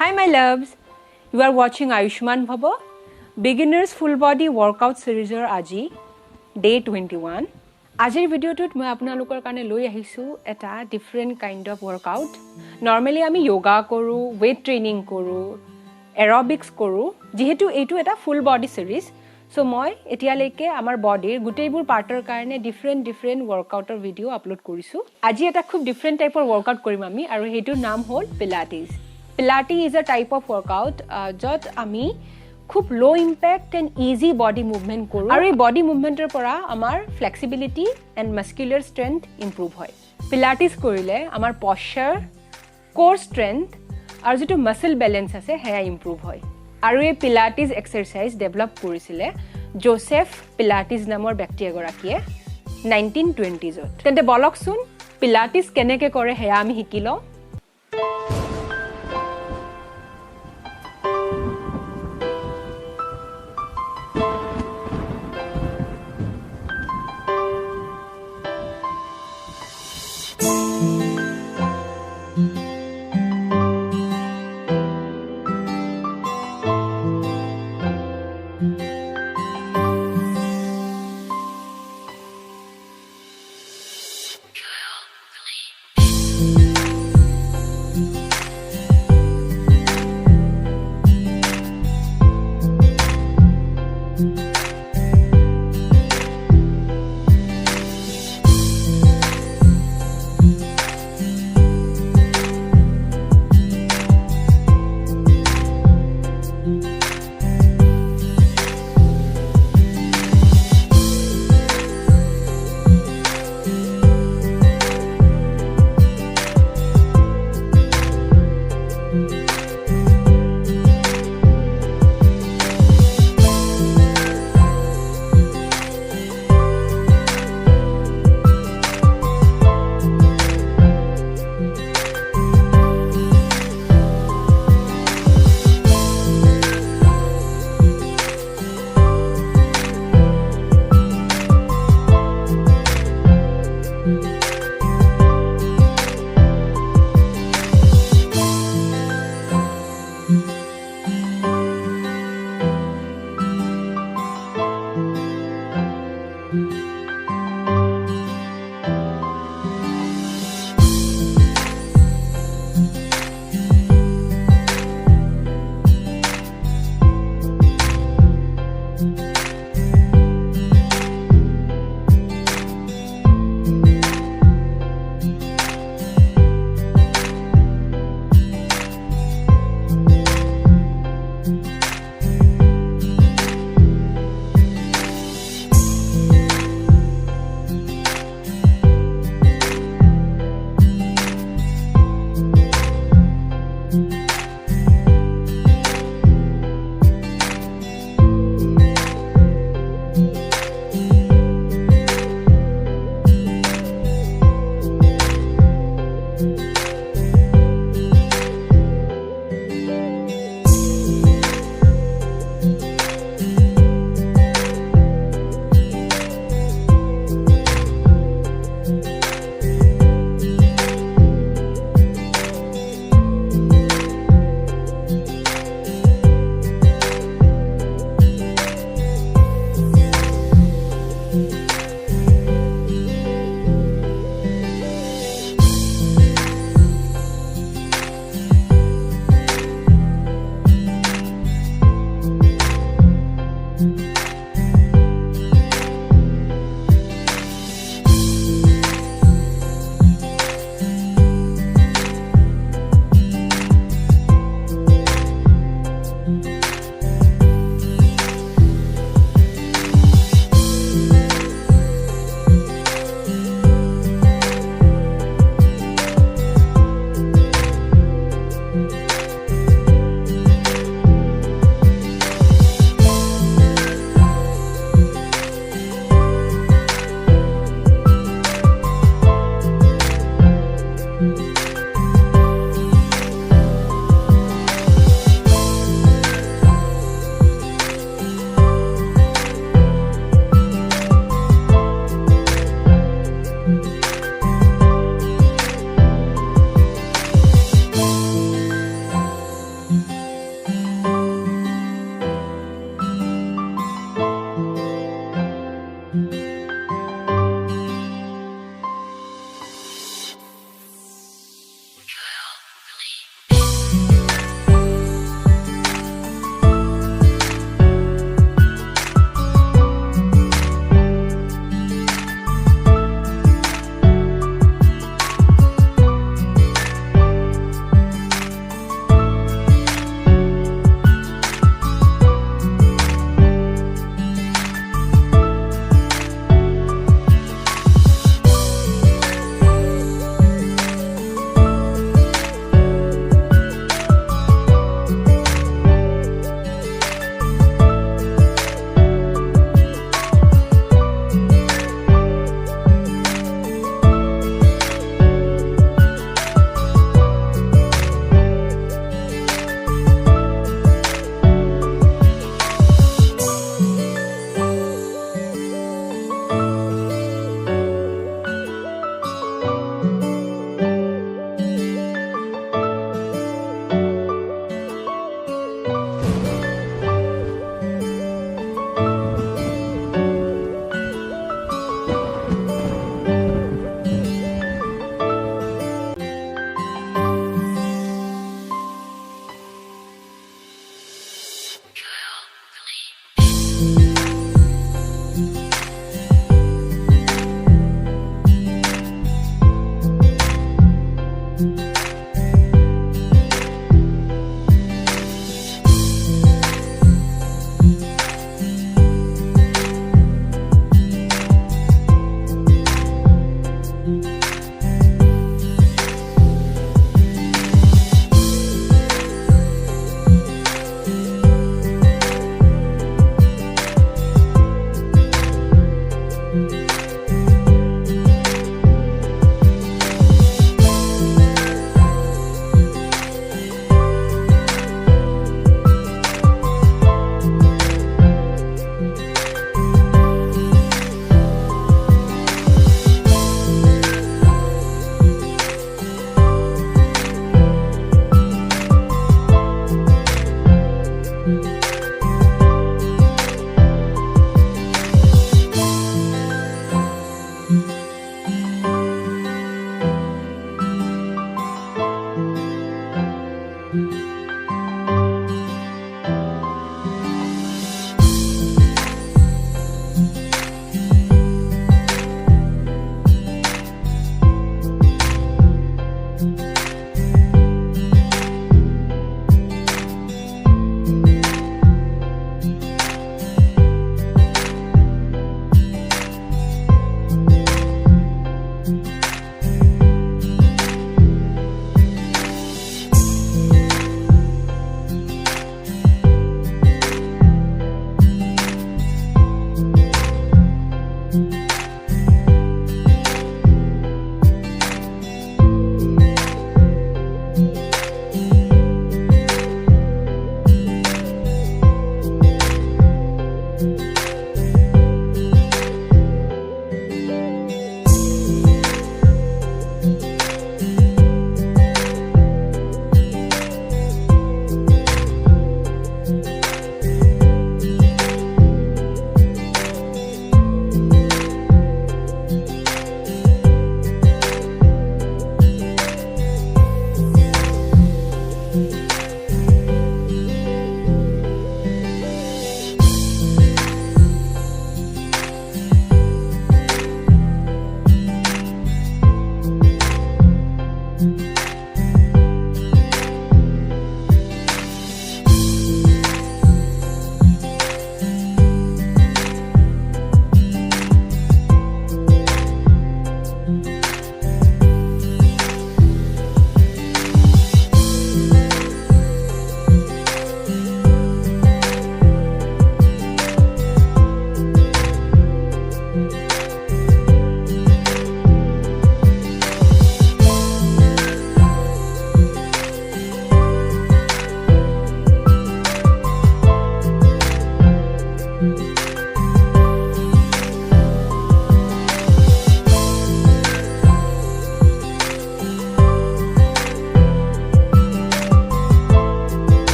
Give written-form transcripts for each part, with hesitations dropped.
Hi my loves, you are watching Ayushman Bhawa, Beginners Full Body Workout Series Aji, Day 21. Ajir video tut moi apnalokor karone loi ahisu eta different kind of workout. Normally ami yoga koru, weight training koru, aerobics koru. Jihetu etu eta full body series. So moi etialeke amar body guteibur parter karone different workout video upload korisu. Aji eta khub different type of workout korim ami aru hetur naam hol Pilates. Pilates is a type of workout jot ami খুব low impact and easy body movement কৰো আৰু এই body movement পৰা আমাৰ flexibility and muscular strength improve হয় pilates কৰিলে আমাৰ posture core strength আৰু যেটো muscle balance আছে হেয়া improve হয় আৰু এই pilates exercise develop কৰিছিলে Joseph Pilates নামৰ ব্যক্তি এগৰাকীয়ে 1920s ত তেন্তে বলকচোন pilates কেনেকৈ কৰে হেয়া আমি শিকিলো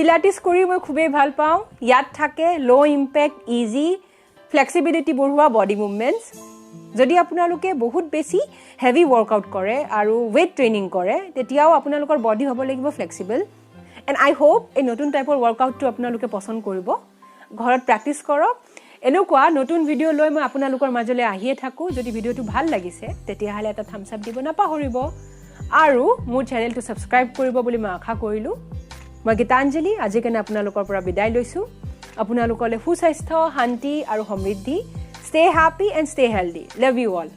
পিলাটিছ কৰি মই খুবেই ভাল পাওঁ ইয়াত থাকে লো ইম্পেক্ট ইজি ফ্লেক্সিবিলিটি বঢ়োৱা বডি মুভমেন্টস যদি আপোনালোকে বহুত বেছি হেভি ওয়াৰ্কআউট কৰে আৰু ওয়েট ট্ৰেইনিং কৰে তেতিয়াও আপোনালোকৰ বডি হ'ব লাগিব ফ্লেক্সিবল এণ্ড আই হোপ এই নতুন টাইপৰ ওয়াৰ্কআউটটো আপোনালোকে পছন্দ কৰিব ঘৰত প্ৰেক্টিছ কৰক এনেকুৱা নতুন ভিডিঅ' লৈ মই আপোনালোকৰ মাজলৈ আহিয়ে থাকোঁ যদি ভিডিঅ'টো ভাল লাগিছে তেতিয়াহ'লে এটা থাম্বছ আপ দিব নাপাহৰিব আৰু মোৰ চেনেলটো সাবস্ক্ৰাইব কৰিব বুলি মই আশা কৰিলোঁ মই গীতাঞ্জলি আজি কাৰণে আপোনালোকৰ পৰা বিদায় লৈছোঁ আপোনালোকলৈ সুস্বাস্থ্য শান্তি আৰু সমৃদ্ধি stay happy and stay healthy love you all